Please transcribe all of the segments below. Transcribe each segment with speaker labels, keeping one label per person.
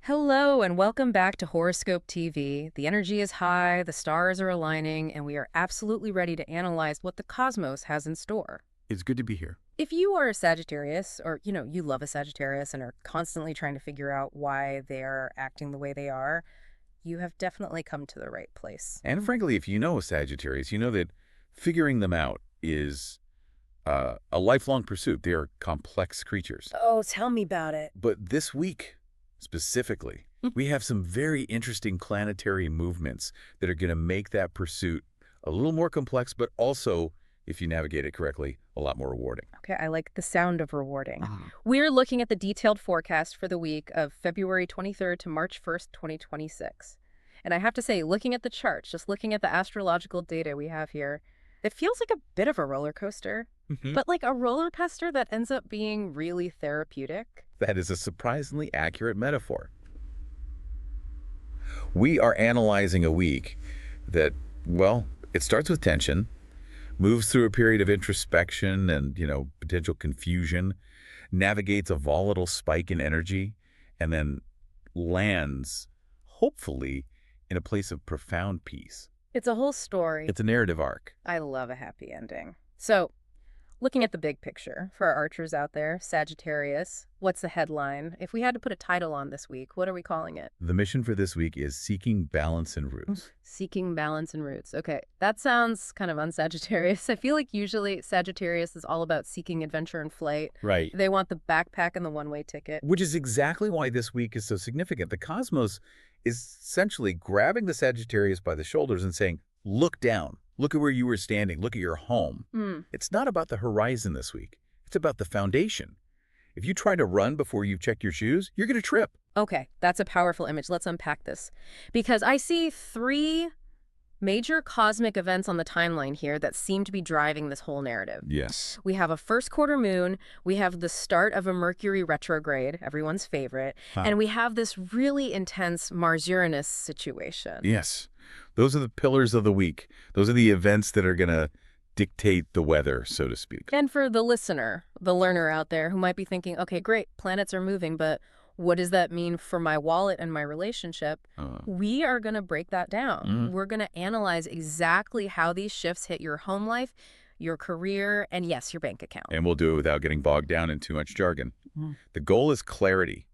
Speaker 1: Hello and welcome back to Horoscope TV. The energy is high, the stars are aligning, and we are absolutely ready to analyze what the cosmos has in store.
Speaker 2: It's good to be here.
Speaker 1: If you are a Sagittarius, or you love a Sagittarius and are constantly trying to figure out why they're acting the way they are, you have definitely come to the right place.
Speaker 2: And frankly, if you know a Sagittarius, you know that figuring them out is a lifelong pursuit. They are complex creatures.
Speaker 1: Oh, tell me about it.
Speaker 2: But this week, specifically, we have some very interesting planetary movements that are going to make that pursuit a little more complex, but also, if you navigate it correctly, a lot more rewarding.
Speaker 1: Okay, I like the sound of rewarding. We're looking at the detailed forecast for the week of February 23rd to March 1st, 2026. And I have to say, looking at the charts, just looking at the astrological data we have here, it feels like a bit of a roller coaster, but like a roller coaster that ends up being really therapeutic.
Speaker 2: That is a surprisingly accurate metaphor. We are analyzing a week that, well, it starts with tension, moves through a period of introspection and, potential confusion, navigates a volatile spike in energy, and then lands, hopefully, in a place of profound peace.
Speaker 1: It's a whole story.
Speaker 2: It's a narrative arc.
Speaker 1: I love a happy ending. So, looking at the big picture, for our archers out there, Sagittarius, what's the headline? If we had to put a title on this week, what are we calling it?
Speaker 2: The mission for this week is Seeking Balance and Roots.
Speaker 1: Seeking balance and roots. Okay, that sounds kind of un-Sagittarius. I feel like usually Sagittarius is all about seeking adventure and flight.
Speaker 2: Right.
Speaker 1: They want the backpack and the one-way ticket.
Speaker 2: Which is exactly why this week is so significant. The cosmos is essentially grabbing the Sagittarius by the shoulders and saying, look down. Look at where you were standing. Look at your home. It's not about the horizon this week. It's about the foundation. If you try to run before you've checked your shoes, you're going to trip.
Speaker 1: Okay, that's a powerful image. Let's unpack this. Because I see three major cosmic events on the timeline here that seem to be driving this whole narrative.
Speaker 2: Yes.
Speaker 1: We have a first quarter moon, we have the start of a Mercury retrograde, everyone's favorite, and we have this really intense Mars-Uranus situation.
Speaker 2: Yes. Those are the pillars of the week. Those are the events that are going to dictate the weather, so to speak.
Speaker 1: And for the listener, the learner out there who might be thinking, okay, great, planets are moving, but what does that mean for my wallet and my relationship? We are going to break that down. We're going to analyze exactly how these shifts hit your home life, your career, and yes, your bank account.
Speaker 2: And we'll do it without getting bogged down in too much jargon. The goal is clarity.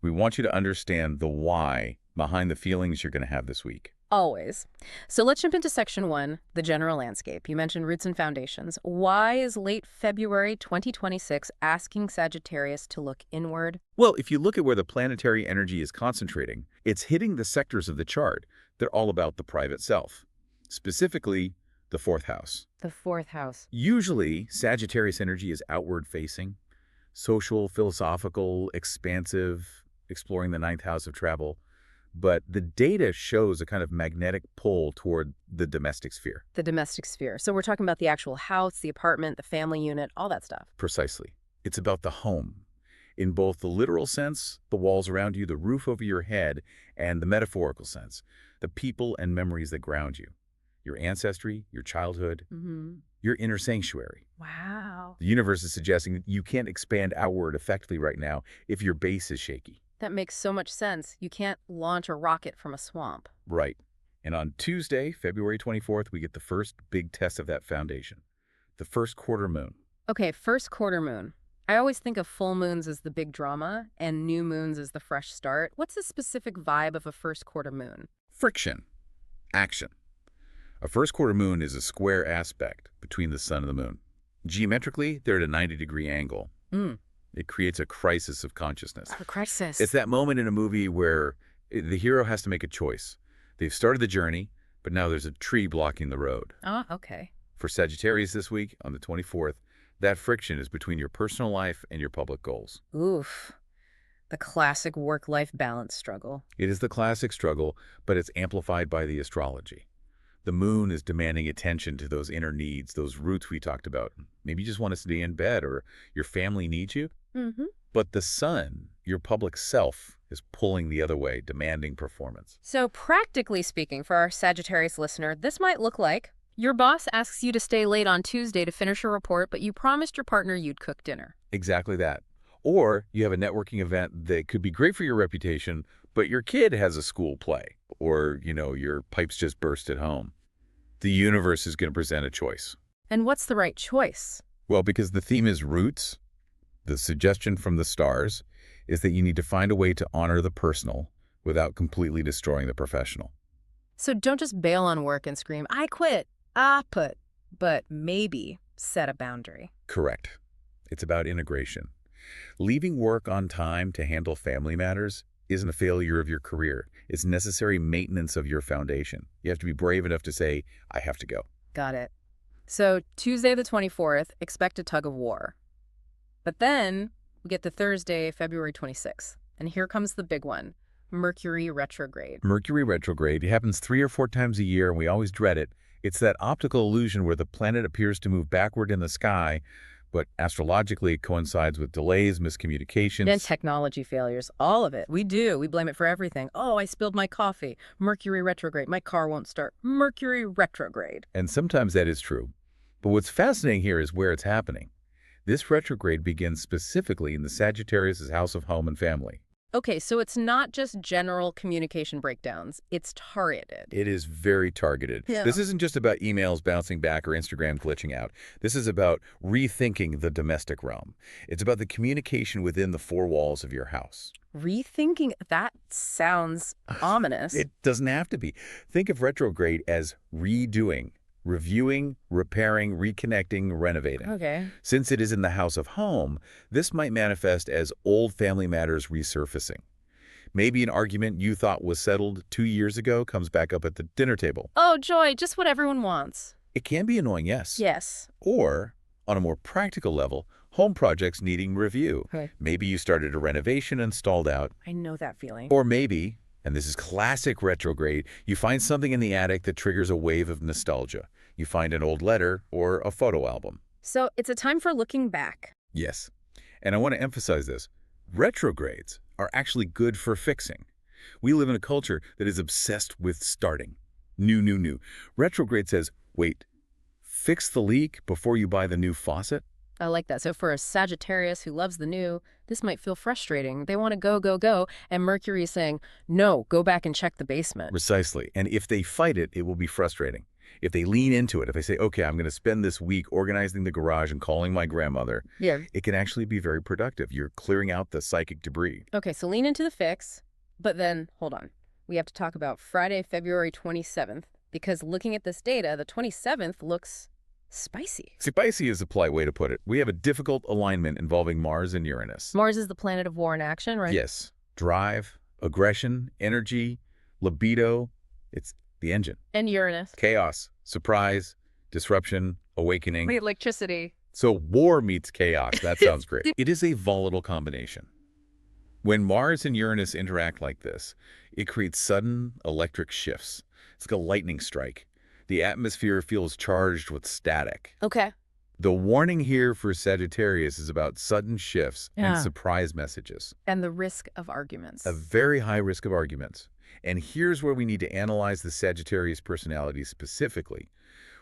Speaker 2: We want you to understand the why behind the feelings you're going to have this week.
Speaker 1: Always. So let's jump into section 1, the general landscape. You mentioned roots and foundations. Why is late February 2026 asking Sagittarius to look inward?
Speaker 2: Well, if you look at where the planetary energy is concentrating, it's hitting the sectors of the chart that are all about the private self, specifically the fourth house.
Speaker 1: The fourth house.
Speaker 2: Usually, Sagittarius energy is outward-facing, social, philosophical, expansive, exploring the ninth house of travel. But the data shows a kind of magnetic pull toward the domestic sphere.
Speaker 1: The domestic sphere. So we're talking about the actual house, the apartment, the family unit, all that stuff.
Speaker 2: Precisely. It's about the home. In both the literal sense, the walls around you, the roof over your head, and the metaphorical sense, the people and memories that ground you. Your ancestry, your childhood, your inner sanctuary.
Speaker 1: Wow.
Speaker 2: The universe is suggesting that you can't expand outward effectively right now if your base is shaky.
Speaker 1: That makes so much sense. You can't launch a rocket from a swamp.
Speaker 2: Right. And on Tuesday, February 24th, we get the first big test of that foundation, the first quarter moon.
Speaker 1: Okay, first quarter moon. I always think of full moons as the big drama and new moons as the fresh start. What's the specific vibe of a first quarter moon?
Speaker 2: Friction. Action. A first quarter moon is a square aspect between the sun and the moon. Geometrically, they're at a 90-degree angle. It creates a crisis of consciousness.
Speaker 1: A crisis.
Speaker 2: It's that moment in a movie where the hero has to make a choice. They've started the journey, but now there's a tree blocking the road.
Speaker 1: Oh, okay.
Speaker 2: For Sagittarius this week, on the 24th, that friction is between your personal life and your public goals.
Speaker 1: Oof. The classic work-life balance struggle.
Speaker 2: It is the classic struggle, but it's amplified by the astrology. The moon is demanding attention to those inner needs, those roots we talked about. Maybe you just want to stay in bed, or your family needs you. But the sun, your public self, is pulling the other way, demanding performance.
Speaker 1: So practically speaking, for our Sagittarius listener, this might look like your boss asks you to stay late on Tuesday to finish a report, but you promised your partner you'd cook dinner.
Speaker 2: Exactly that. Or you have a networking event that could be great for your reputation, but your kid has a school play, or, your pipes just burst at home. The universe is going to present a choice.
Speaker 1: And what's the right choice?
Speaker 2: Well, because the theme is roots, the suggestion from the stars is that you need to find a way to honor the personal without completely destroying the professional.
Speaker 1: So don't just bail on work and scream, I quit, but maybe set a boundary.
Speaker 2: Correct. It's about integration. Leaving work on time to handle family matters isn't a failure of your career. It's necessary maintenance of your foundation. You have to be brave enough to say, I have to go.
Speaker 1: Got it. So Tuesday the 24th, expect a tug of war. But then we get to Thursday, February 26th. And here comes the big one, Mercury retrograde.
Speaker 2: Mercury retrograde, it happens 3 or 4 times a year, and we always dread it. It's that optical illusion where the planet appears to move backward in the sky, but astrologically it coincides with delays, miscommunications.
Speaker 1: And technology failures, all of it. We blame it for everything. Oh, I spilled my coffee. Mercury retrograde. My car won't start. Mercury retrograde.
Speaker 2: And sometimes that is true. But what's fascinating here is where it's happening. This retrograde begins specifically in the Sagittarius' house of home and family.
Speaker 1: Okay, so it's not just general communication breakdowns. It's targeted.
Speaker 2: It is very targeted.
Speaker 1: Yeah.
Speaker 2: This isn't just about emails bouncing back or Instagram glitching out. This is about rethinking the domestic realm. It's about the communication within the 4 walls of your house.
Speaker 1: Rethinking, that sounds ominous.
Speaker 2: It doesn't have to be. Think of retrograde as redoing, reviewing, repairing, reconnecting, renovating.
Speaker 1: Okay.
Speaker 2: Since it is in the house of home, this might manifest as old family matters resurfacing. Maybe an argument you thought was settled 2 years ago comes back up at the dinner table.
Speaker 1: Oh, joy, just what everyone wants.
Speaker 2: It can be annoying, yes.
Speaker 1: Yes.
Speaker 2: Or, on a more practical level, home projects needing review.
Speaker 1: Okay.
Speaker 2: Maybe you started a renovation and stalled out.
Speaker 1: I know that feeling.
Speaker 2: Or maybe, and this is classic retrograde, you find something in the attic that triggers a wave of nostalgia. You find an old letter or a photo album.
Speaker 1: So it's a time for looking back.
Speaker 2: Yes. And I want to emphasize this. Retrogrades are actually good for fixing. We live in a culture that is obsessed with starting. New. Retrograde says, wait, fix the leak before you buy the new faucet?
Speaker 1: I like that. So for a Sagittarius who loves the new, this might feel frustrating. They want to go, and Mercury is saying, no, go back and check the basement.
Speaker 2: Precisely. And if they fight it, it will be frustrating. If they lean into it, if they say, okay, I'm going to spend this week organizing the garage and calling my grandmother, it can actually be very productive. You're clearing out the psychic debris.
Speaker 1: Okay, so lean into the fix, but then, hold on. We have to talk about Friday, February 27th, because looking at this data, the 27th looks spicy.
Speaker 2: Spicy is a polite way to put it. We have a difficult alignment involving Mars and Uranus.
Speaker 1: Mars is the planet of war and action, right?
Speaker 2: Yes. Drive, aggression, energy, libido. It's the engine.
Speaker 1: And Uranus.
Speaker 2: Chaos, surprise, disruption, awakening.
Speaker 1: The electricity.
Speaker 2: So war meets chaos. That sounds great. It is a volatile combination. When Mars and Uranus interact like this, it creates sudden electric shifts. It's like a lightning strike. The atmosphere feels charged with static.
Speaker 1: Okay.
Speaker 2: The warning here for Sagittarius is about sudden shifts and surprise messages.
Speaker 1: And the risk of arguments.
Speaker 2: A very high risk of arguments. And here's where we need to analyze the Sagittarius personality specifically.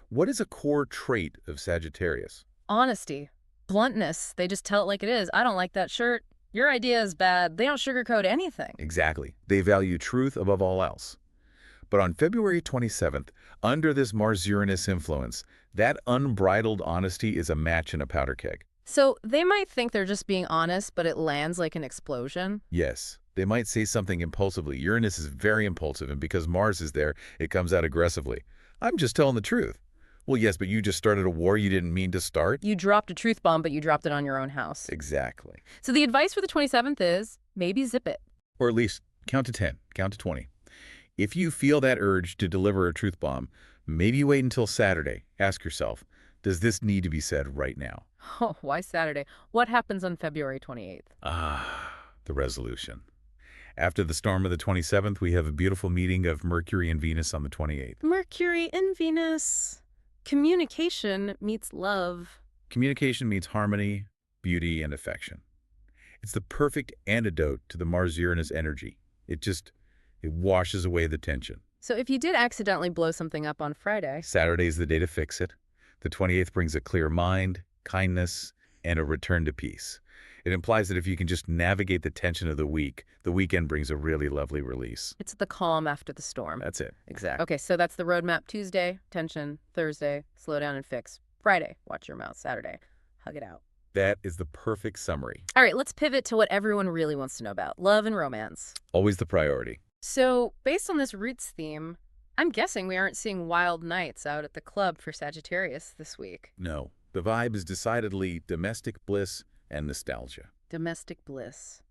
Speaker 2: What is a core trait of Sagittarius?
Speaker 1: Honesty. Bluntness. They just tell it like it is. I don't like that shirt. Your idea is bad. They don't sugarcoat anything.
Speaker 2: Exactly. They value truth above all else. But on February 27th, under this Mars-Uranus influence, that unbridled honesty is a match in a powder keg.
Speaker 1: So they might think they're just being honest, but it lands like an explosion?
Speaker 2: Yes. They might say something impulsively. Uranus is very impulsive, and because Mars is there, it comes out aggressively. I'm just telling the truth. Well, yes, but you just started a war you didn't mean to start.
Speaker 1: You dropped a truth bomb, but you dropped it on your own house.
Speaker 2: Exactly.
Speaker 1: So the advice for the 27th is maybe zip it.
Speaker 2: Or at least count to 10, count to 20. If you feel that urge to deliver a truth bomb, maybe wait until Saturday. Ask yourself, does this need to be said right now?
Speaker 1: Oh, why Saturday? What happens on February 28th?
Speaker 2: The resolution. After the storm of the 27th, we have a beautiful meeting of Mercury and Venus on the 28th.
Speaker 1: Mercury and Venus. Communication meets love.
Speaker 2: Communication meets harmony, beauty, and affection. It's the perfect antidote to the Mars-Uranus energy. It washes away the tension.
Speaker 1: So if you did accidentally blow something up on Friday...
Speaker 2: Saturday's the day to fix it. The 28th brings a clear mind, kindness, and a return to peace. It implies that if you can just navigate the tension of the week, the weekend brings a really lovely release.
Speaker 1: It's the calm after the storm.
Speaker 2: That's it. Exactly.
Speaker 1: Okay, so that's the roadmap. Tuesday, tension. Thursday, slow down and fix. Friday, watch your mouth. Saturday, hug it out.
Speaker 2: That is the perfect summary.
Speaker 1: All right, let's pivot to what everyone really wants to know about, love and romance.
Speaker 2: Always the priority.
Speaker 1: So, based on this roots theme, I'm guessing we aren't seeing wild nights out at the club for Sagittarius this week.
Speaker 2: No, the vibe is decidedly domestic bliss and nostalgia.
Speaker 1: Domestic bliss.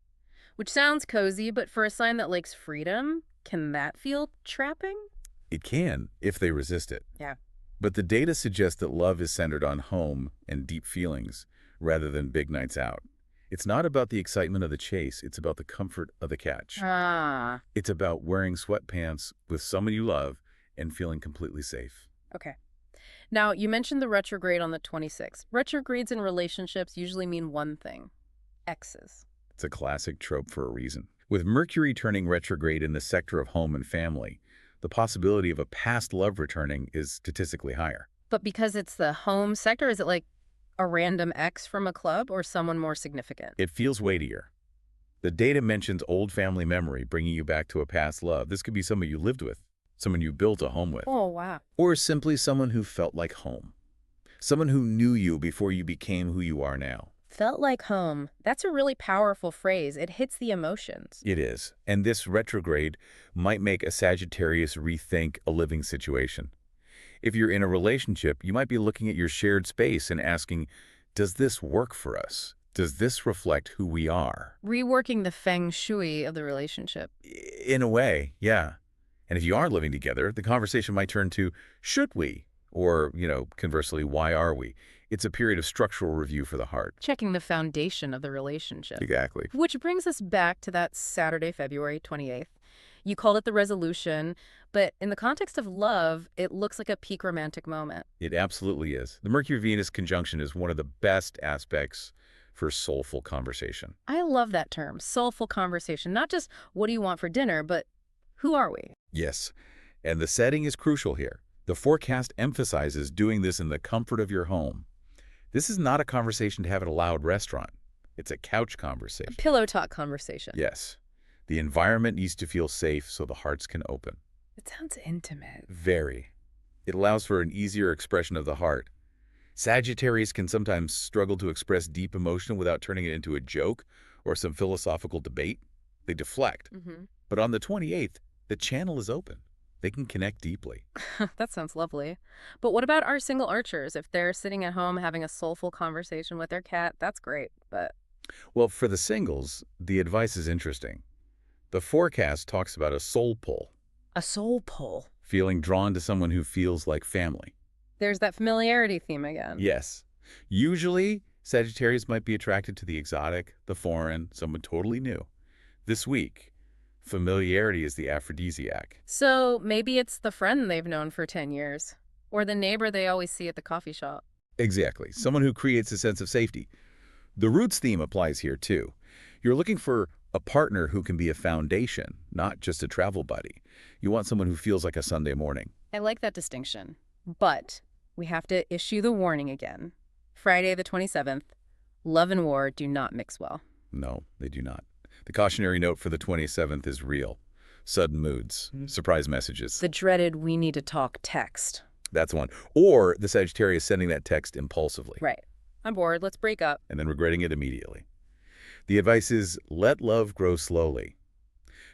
Speaker 1: Which sounds cozy, but for a sign that likes freedom, can that feel trapping?
Speaker 2: It can, if they resist it.
Speaker 1: Yeah.
Speaker 2: But the data suggests that love is centered on home and deep feelings rather than big nights out. It's not about the excitement of the chase, it's about the comfort of the catch.
Speaker 1: Ah.
Speaker 2: It's about wearing sweatpants with someone you love and feeling completely safe.
Speaker 1: Okay. Now, you mentioned the retrograde on the 26th. Retrogrades in relationships usually mean one thing: exes.
Speaker 2: It's a classic trope for a reason. With Mercury turning retrograde in the sector of home and family, the possibility of a past love returning is statistically higher.
Speaker 1: But because it's the home sector, is it like a random ex from a club or someone more significant?
Speaker 2: It feels weightier. The data mentions old family memory bringing you back to a past love. This could be someone you lived with, someone you built a home with.
Speaker 1: Oh, wow.
Speaker 2: Or simply someone who felt like home. Someone who knew you before you became who you are now.
Speaker 1: Felt like home. That's a really powerful phrase. It hits the emotions.
Speaker 2: It is. And this retrograde might make a Sagittarius rethink a living situation. If you're in a relationship, you might be looking at your shared space and asking, does this work for us? Does this reflect who we are?
Speaker 1: Reworking the feng shui of the relationship.
Speaker 2: In a way, yeah. And if you are living together, the conversation might turn to, should we? Or, conversely, why are we? It's a period of structural review for the heart.
Speaker 1: Checking the foundation of the relationship.
Speaker 2: Exactly.
Speaker 1: Which brings us back to that Saturday, February 28th. You called it the resolution, but in the context of love, it looks like a peak romantic moment.
Speaker 2: It absolutely is. The Mercury-Venus conjunction is one of the best aspects for soulful conversation.
Speaker 1: I love that term, soulful conversation. Not just what do you want for dinner, but who are we?
Speaker 2: Yes, and the setting is crucial here. The forecast emphasizes doing this in the comfort of your home. This is not a conversation to have at a loud restaurant. It's a couch conversation.
Speaker 1: A pillow talk conversation.
Speaker 2: Yes. The environment needs to feel safe so the hearts can open.
Speaker 1: It sounds intimate.
Speaker 2: Very. It allows for an easier expression of the heart. Sagittarius can sometimes struggle to express deep emotion without turning it into a joke or some philosophical debate. They deflect. But on the 28th, the channel is open. They can connect deeply.
Speaker 1: That sounds lovely. But what about our single archers? If they're sitting at home having a soulful conversation with their cat, that's great, but...
Speaker 2: Well, for the singles, the advice is interesting. The forecast talks about a soul pull.
Speaker 1: A soul pull?
Speaker 2: Feeling drawn to someone who feels like family.
Speaker 1: There's that familiarity theme again.
Speaker 2: Yes. Usually, Sagittarius might be attracted to the exotic, the foreign, someone totally new. This week, familiarity is the aphrodisiac.
Speaker 1: So maybe it's the friend they've known for 10 years. Or the neighbor they always see at the coffee shop.
Speaker 2: Exactly. Someone who creates a sense of safety. The roots theme applies here, too. You're looking for a partner who can be a foundation, not just a travel buddy. You want someone who feels like a Sunday morning.
Speaker 1: I like that distinction. But we have to issue the warning again. Friday the 27th, love and war do not mix well.
Speaker 2: No, they do not. The cautionary note for the 27th is real. Sudden moods, surprise messages.
Speaker 1: The dreaded we need to talk text.
Speaker 2: That's one. Or the Sagittarius sending that text impulsively.
Speaker 1: Right. I'm bored, let's break up.
Speaker 2: And then regretting it immediately. The advice is let love grow slowly.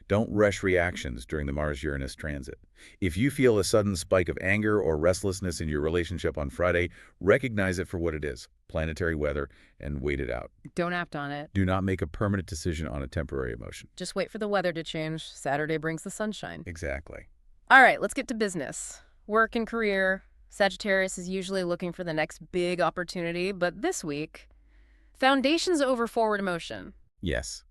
Speaker 2: Don't rush reactions during the Mars-Uranus transit. If you feel a sudden spike of anger or restlessness in your relationship on Friday, recognize it for what it is, planetary weather, and wait it out.
Speaker 1: Don't act on it.
Speaker 2: Do not make a permanent decision on a temporary emotion.
Speaker 1: Just wait for the weather to change. Saturday brings the sunshine.
Speaker 2: Exactly.
Speaker 1: All right, let's get to business. Work and career. Sagittarius is usually looking for the next big opportunity, but this week, foundations over forward motion.
Speaker 2: Yes.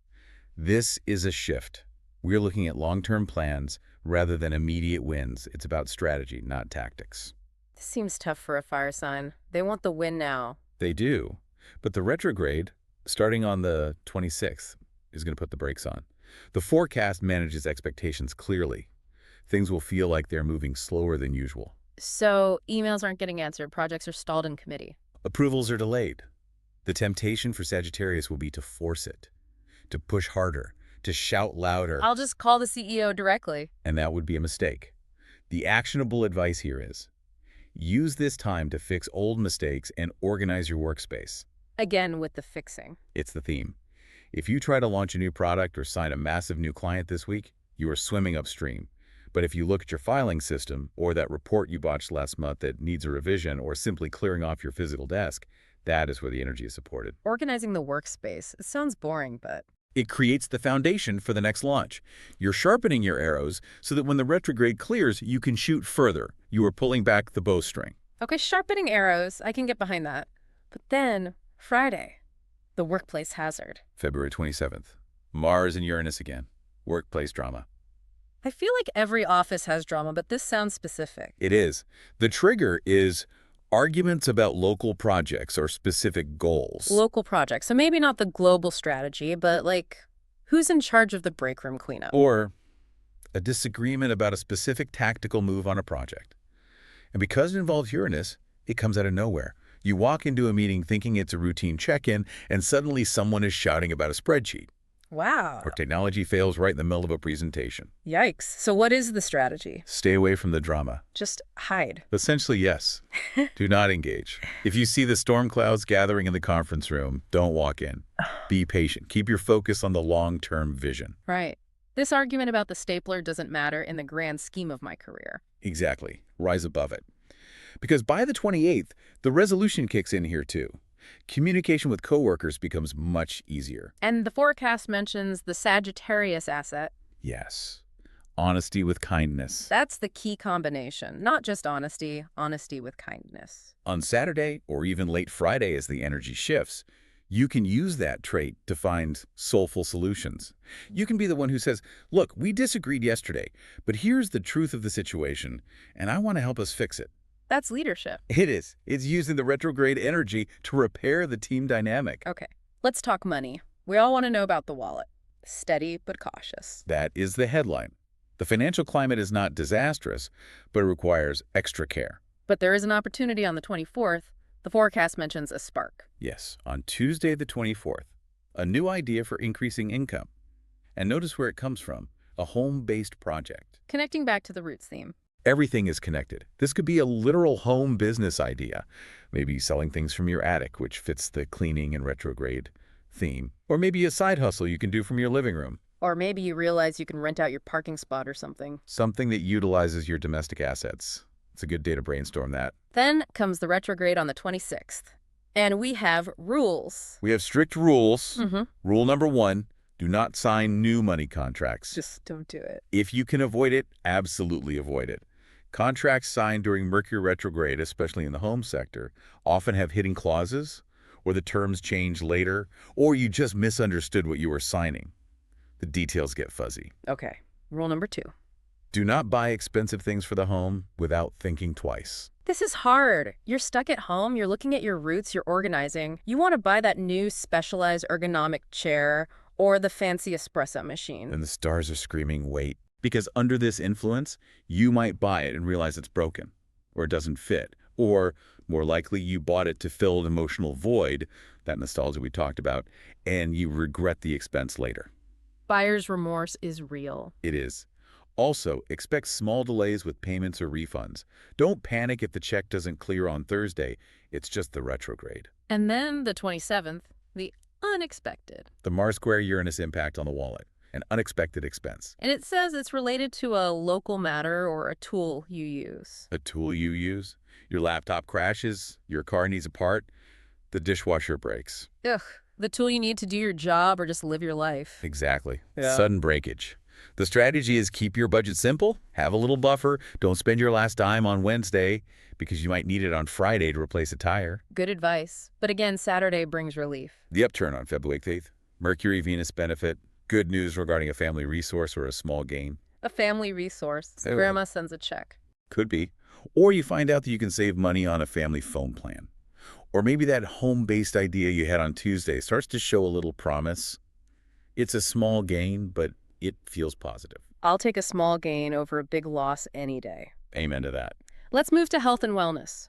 Speaker 2: This is a shift. We're looking at long-term plans rather than immediate wins. It's about strategy, not tactics.
Speaker 1: This seems tough for a fire sign. They want the win now.
Speaker 2: They do. But the retrograde, starting on the 26th, is going to put the brakes on. The forecast manages expectations clearly. Things will feel like they're moving slower than usual.
Speaker 1: So emails aren't getting answered. Projects are stalled in committee.
Speaker 2: Approvals are delayed. The temptation for Sagittarius will be to force it, to push harder, to shout louder,
Speaker 1: I'll just call the CEO directly.
Speaker 2: and that would be a mistake. The actionable advice here is, use this time to fix old mistakes and organize your workspace.
Speaker 1: Again with the fixing.
Speaker 2: It's the theme. If you try to launch a new product or sign a massive new client this week, you are swimming upstream. But if you look at your filing system or that report you botched last month that needs a revision or simply clearing off your physical desk, that is where the energy is supported.
Speaker 1: Organizing the workspace. It sounds boring, but...
Speaker 2: It creates the foundation for the next launch. You're sharpening your arrows so that when the retrograde clears, you can shoot further. You are pulling back the bowstring.
Speaker 1: Okay, sharpening arrows. I can get behind that. But then, Friday, the workplace hazard.
Speaker 2: February 27th. Mars and Uranus again. Workplace drama.
Speaker 1: I feel like every office has drama, but this sounds specific.
Speaker 2: It is. The trigger is arguments about local projects or specific goals.
Speaker 1: Local projects. So maybe not the global strategy, but like, who's in charge of the break room cleanup?
Speaker 2: Or a disagreement about a specific tactical move on a project. And because it involves Uranus, it comes out of nowhere. You walk into a meeting thinking it's a routine check-in, and suddenly someone is shouting about a spreadsheet.
Speaker 1: Wow.
Speaker 2: Or technology fails right in the middle of a presentation.
Speaker 1: Yikes. So what is the strategy?
Speaker 2: Stay away from the drama.
Speaker 1: Just hide.
Speaker 2: Essentially, yes. Do not engage. If you see the storm clouds gathering in the conference room, don't walk in. Be patient. Keep your focus on the long-term vision.
Speaker 1: Right. This argument about the stapler doesn't matter in the grand scheme of my career.
Speaker 2: Exactly. Rise above it. Because by the 28th, the resolution kicks in here too. Communication with coworkers becomes much easier.
Speaker 1: And the forecast mentions the Sagittarius asset.
Speaker 2: Yes. Honesty with kindness.
Speaker 1: That's the key combination. Not just honesty, honesty with kindness.
Speaker 2: On Saturday or even late Friday as the energy shifts, you can use that trait to find soulful solutions. You can be the one who says, look, we disagreed yesterday, but here's the truth of the situation, and I want to help us fix it.
Speaker 1: That's leadership.
Speaker 2: It is. It's using the retrograde energy to repair the team dynamic.
Speaker 1: Okay, let's talk money. We all want to know about the wallet. Steady but cautious.
Speaker 2: That is the headline. The financial climate is not disastrous, but it requires extra care.
Speaker 1: But there is an opportunity on the 24th. The forecast mentions a spark.
Speaker 2: Yes, on Tuesday the 24th, a new idea for increasing income. And notice where it comes from, a home-based project.
Speaker 1: Connecting back to the roots theme.
Speaker 2: Everything is connected. This could be a literal home business idea, maybe selling things from your attic, which fits the cleaning and retrograde theme. Or maybe a side hustle you can do from your living room.
Speaker 1: Or maybe you realize you can rent out your parking spot or something.
Speaker 2: Something that utilizes your domestic assets. It's a good day to brainstorm that.
Speaker 1: Then comes the retrograde on the 26th. And we have rules.
Speaker 2: We have strict rules. Rule number 1, do not sign new money contracts.
Speaker 1: Just don't do it.
Speaker 2: If you can avoid it, absolutely avoid it. Contracts signed during Mercury retrograde, especially in the home sector, often have hidden clauses, or the terms change later, or you just misunderstood what you were signing. The details get fuzzy.
Speaker 1: Okay, rule number 2.
Speaker 2: Do not buy expensive things for the home without thinking twice.
Speaker 1: This is hard. You're stuck at home, you're looking at your roots, you're organizing. You want to buy that new specialized ergonomic chair or the fancy espresso machine.
Speaker 2: And the stars are screaming, wait. Because under this influence, you might buy it and realize it's broken, or it doesn't fit, or more likely you bought it to fill an emotional void, that nostalgia we talked about, and you regret the expense later.
Speaker 1: Buyer's remorse is real.
Speaker 2: It is. Also, expect small delays with payments or refunds. Don't panic if the check doesn't clear on Thursday. It's just the retrograde.
Speaker 1: And then the 27th, the unexpected.
Speaker 2: The Mars square Uranus impact on the wallet. An unexpected expense.
Speaker 1: And it says it's related to a local matter or a tool you use.
Speaker 2: A tool you use? Your laptop crashes, your car needs a part, the dishwasher breaks.
Speaker 1: Ugh, the tool you need to do your job or just live your life.
Speaker 2: Exactly.
Speaker 1: Yeah.
Speaker 2: Sudden breakage. The strategy is keep your budget simple, have a little buffer, don't spend your last dime on Wednesday because you might need it on Friday to replace a tire.
Speaker 1: Good advice. But again, Saturday brings relief.
Speaker 2: The upturn on February 8th. Mercury-Venus benefit. Good news regarding a family resource or a small gain.
Speaker 1: A family resource.
Speaker 2: Oh.
Speaker 1: Grandma sends a check.
Speaker 2: Could be. Or you find out that you can save money on a family phone plan. Or maybe that home-based idea you had on Tuesday starts to show a little promise. It's a small gain, but it feels positive.
Speaker 1: I'll take a small gain over a big loss any day.
Speaker 2: Amen to that.
Speaker 1: Let's move to health and wellness.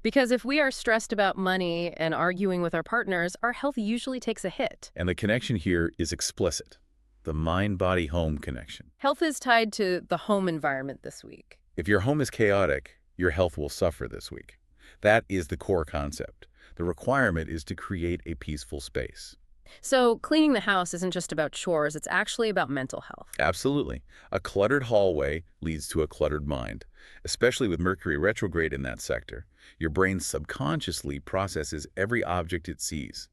Speaker 1: Because if we are stressed about money and arguing with our partners, our health usually takes a hit.
Speaker 2: And the connection here is explicit. The mind-body-home connection.
Speaker 1: Health is tied to the home environment this week.
Speaker 2: If your home is chaotic, your health will suffer this week. That is the core concept. The requirement is to create a peaceful space.
Speaker 1: So cleaning the house isn't just about chores, it's actually about mental health.
Speaker 2: Absolutely. A cluttered hallway leads to a cluttered mind, especially with Mercury retrograde in that sector. Your brain subconsciously processes every object it sees.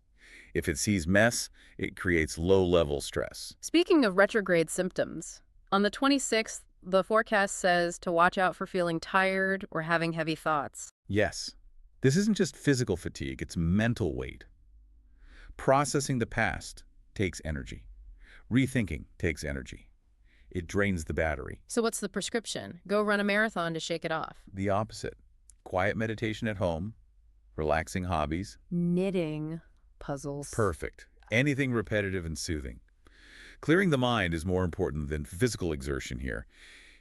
Speaker 2: If it sees mess, it creates low-level stress.
Speaker 1: Speaking of retrograde symptoms, on the 26th, the forecast says to watch out for feeling tired or having heavy thoughts.
Speaker 2: Yes, this isn't just physical fatigue, it's mental weight. Processing the past takes energy. Rethinking takes energy. It drains the battery.
Speaker 1: So what's the prescription? Go run a marathon to shake it off.
Speaker 2: The opposite. Quiet meditation at home, relaxing hobbies.
Speaker 1: Knitting, puzzles.
Speaker 2: Perfect. Anything repetitive and soothing. Clearing the mind is more important than physical exertion here.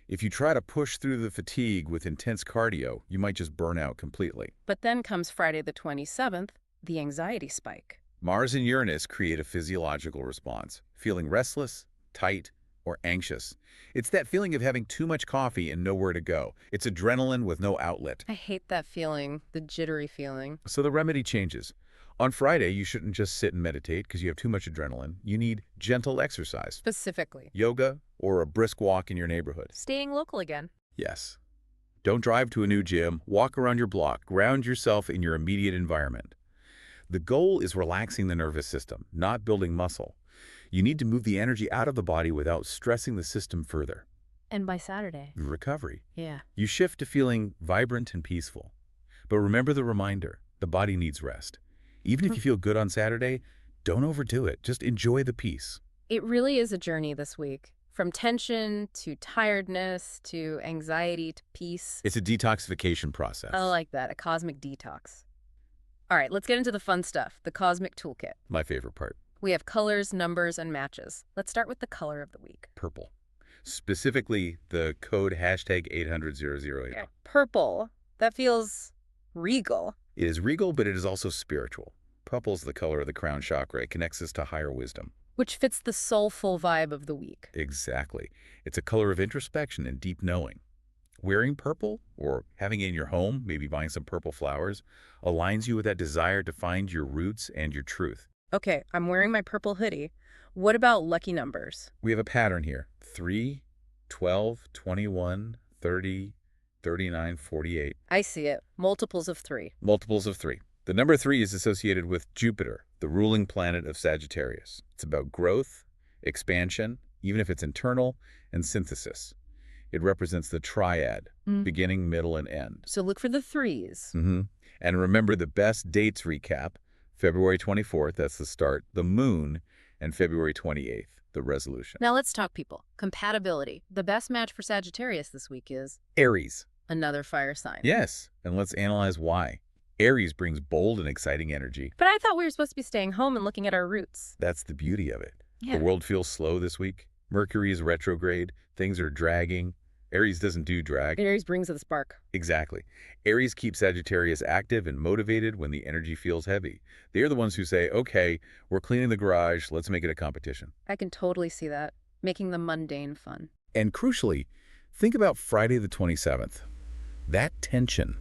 Speaker 2: If you try to push through the fatigue with intense cardio, you might just burn out completely.
Speaker 1: But then comes Friday the 27th, the anxiety spike.
Speaker 2: Mars and Uranus create a physiological response, feeling restless, tight, or anxious. It's that feeling of having too much coffee and nowhere to go. It's adrenaline with no outlet.
Speaker 1: I hate that feeling, the jittery feeling.
Speaker 2: So the remedy changes. On Friday, you shouldn't just sit and meditate because you have too much adrenaline. You need gentle exercise.
Speaker 1: Specifically.
Speaker 2: Yoga or a brisk walk in your neighborhood.
Speaker 1: Staying local again.
Speaker 2: Yes. Don't drive to a new gym. Walk around your block. Ground yourself in your immediate environment. The goal is relaxing the nervous system, not building muscle. You need to move the energy out of the body without stressing the system further.
Speaker 1: And by Saturday.
Speaker 2: Recovery.
Speaker 1: Yeah.
Speaker 2: You shift to feeling vibrant and peaceful. But remember the reminder, the body needs rest. Even if you feel good on Saturday, don't overdo it. Just enjoy the peace.
Speaker 1: It really is a journey this week. From tension to tiredness to anxiety to peace.
Speaker 2: It's a detoxification process.
Speaker 1: I like that, a cosmic detox. All right, let's get into the fun stuff, the cosmic toolkit.
Speaker 2: My favorite part.
Speaker 1: We have colors, numbers, and matches. Let's start with the color of the week.
Speaker 2: Purple. Specifically, the code hashtag 800-008.
Speaker 1: Yeah, purple. That feels regal.
Speaker 2: It is regal, but it is also spiritual. Purple is the color of the crown chakra. It connects us to higher wisdom.
Speaker 1: Which fits the soulful vibe of the week.
Speaker 2: Exactly. It's a color of introspection and deep knowing. Wearing purple or having it in your home, maybe buying some purple flowers, aligns you with that desire to find your roots and your truth.
Speaker 1: Okay, I'm wearing my purple hoodie. What about lucky numbers?
Speaker 2: We have a pattern here. 3, 12, 21, 30, 39, 48.
Speaker 1: I see it. Multiples of 3.
Speaker 2: Multiples of 3. The number 3 is associated with Jupiter, the ruling planet of Sagittarius. It's about growth, expansion, even if it's internal, and synthesis. It represents the triad, beginning, middle, and end.
Speaker 1: So look for the 3s.
Speaker 2: And remember the best dates recap, February 24th, that's the start, the moon, and February 28th, the resolution.
Speaker 1: Now let's talk people. Compatibility. The best match for Sagittarius this week is
Speaker 2: Aries.
Speaker 1: another fire sign.
Speaker 2: Yes, and let's analyze why. Aries brings bold and exciting energy.
Speaker 1: But I thought we were supposed to be staying home and looking at our roots.
Speaker 2: That's the beauty of it.
Speaker 1: Yeah.
Speaker 2: The world feels slow this week. Mercury is retrograde. Things are dragging. Aries doesn't do drag.
Speaker 1: Aries brings the spark.
Speaker 2: Exactly. Aries keeps Sagittarius active and motivated when the energy feels heavy. They're the ones who say, okay, we're cleaning the garage, let's make it a competition.
Speaker 1: I can totally see that. Making the mundane fun.
Speaker 2: And crucially, think about Friday the 27th. That tension.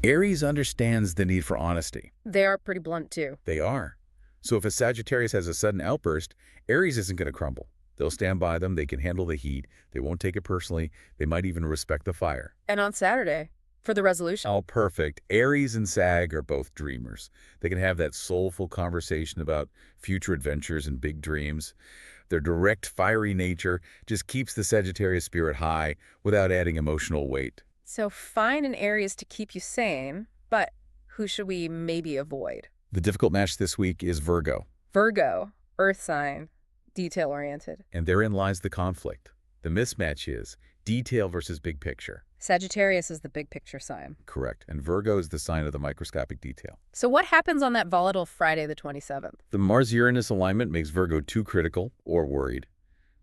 Speaker 2: Aries understands the need for honesty.
Speaker 1: They are pretty blunt too.
Speaker 2: They are. So if a Sagittarius has a sudden outburst, Aries isn't going to crumble. They'll stand by them. They can handle the heat. They won't take it personally. They might even respect the fire.
Speaker 1: And on Saturday, for the resolution.
Speaker 2: Oh, perfect. Aries and Sag are both dreamers. They can have that soulful conversation about future adventures and big dreams. Their direct, fiery nature just keeps the Sagittarius spirit high without adding emotional weight.
Speaker 1: So find an Aries to keep you sane, but who should we maybe avoid?
Speaker 2: The difficult match this week is Virgo.
Speaker 1: Virgo, earth sign, detail-oriented.
Speaker 2: And therein lies the conflict. The mismatch is detail versus big picture.
Speaker 1: Sagittarius is the big picture sign.
Speaker 2: Correct. And Virgo is the sign of the microscopic detail.
Speaker 1: So what happens on that volatile Friday the 27th?
Speaker 2: The Mars-Uranus alignment makes Virgo too critical or worried.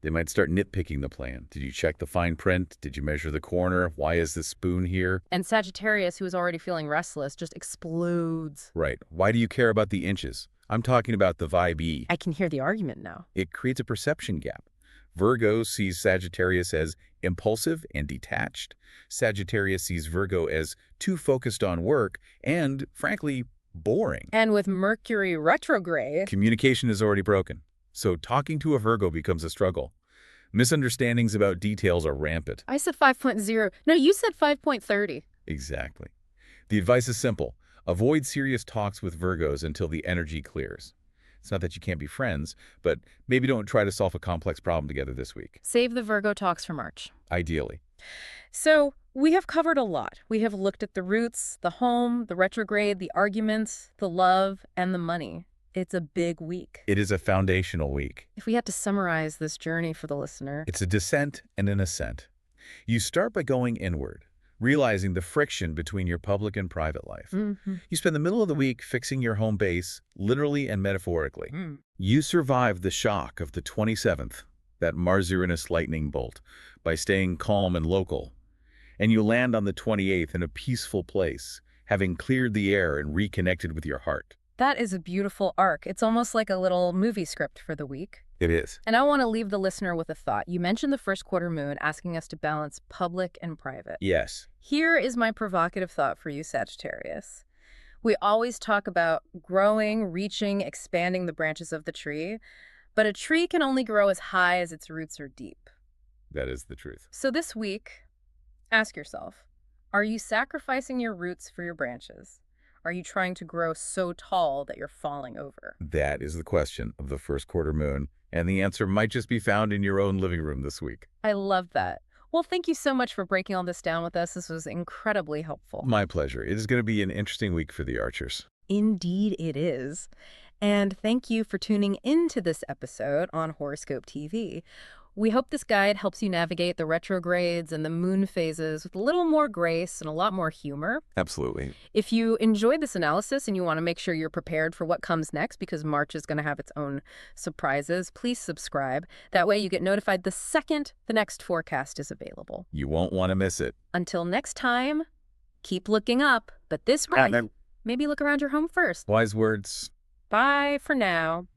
Speaker 2: They might start nitpicking the plan. Did you check the fine print? Did you measure the corner? Why is the spoon here?
Speaker 1: And Sagittarius, who is already feeling restless, just explodes.
Speaker 2: Right. Why do you care about the inches? I'm talking about the vibe E.
Speaker 1: I can hear the argument now.
Speaker 2: It creates a perception gap. Virgo sees Sagittarius as impulsive and detached. Sagittarius sees Virgo as too focused on work and, frankly, boring.
Speaker 1: And with Mercury retrograde,
Speaker 2: Communication is already broken, so talking to a Virgo becomes a struggle. Misunderstandings about details are rampant.
Speaker 1: I said 5.0. No, you said 5.30.
Speaker 2: Exactly. The advice is simple. Avoid serious talks with Virgos until the energy clears. It's not that you can't be friends, but maybe don't try to solve a complex problem together this week.
Speaker 1: Save the Virgo talks for March.
Speaker 2: Ideally.
Speaker 1: So we have covered a lot. We have looked at the roots, the home, the retrograde, the arguments, the love, and the money. It's a big week.
Speaker 2: It is a foundational week.
Speaker 1: If we had to summarize this journey for the listener,
Speaker 2: It's a descent and an ascent. You start by going inward, realizing the friction between your public and private life. You spend the middle of the week fixing your home base, literally and metaphorically. You survive the shock of the 27th, that Mars-Uranus lightning bolt, by staying calm and local. And you land on the 28th in a peaceful place, having cleared the air and reconnected with your heart.
Speaker 1: That is a beautiful arc. It's almost like a little movie script for the week.
Speaker 2: It is.
Speaker 1: And I want to leave the listener with a thought. You mentioned the first quarter moon asking us to balance public and private.
Speaker 2: Yes.
Speaker 1: Here is my provocative thought for you, Sagittarius. We always talk about growing, reaching, expanding the branches of the tree, but a tree can only grow as high as its roots are deep.
Speaker 2: That is the truth.
Speaker 1: So this week, ask yourself, are you sacrificing your roots for your branches? Are you trying to grow so tall that you're falling over?
Speaker 2: That is the question of the first quarter moon, and the answer might just be found in your own living room this week.
Speaker 1: I love that. Well, thank you so much for breaking all this down with us. This was incredibly helpful.
Speaker 2: My pleasure. It is going to be an interesting week for the Archers.
Speaker 1: Indeed it is. And thank you for tuning into this episode on Horoscope TV. We hope this guide helps you navigate the retrogrades and the moon phases with a little more grace and a lot more humor.
Speaker 2: Absolutely.
Speaker 1: If you enjoyed this analysis and you want to make sure you're prepared for what comes next, because March is going to have its own surprises, please subscribe. That way you get notified the second the next forecast is available.
Speaker 2: You won't want to miss it.
Speaker 1: Until next time, keep looking up, but this week, maybe look around your home first.
Speaker 2: Wise words.
Speaker 1: Bye for now.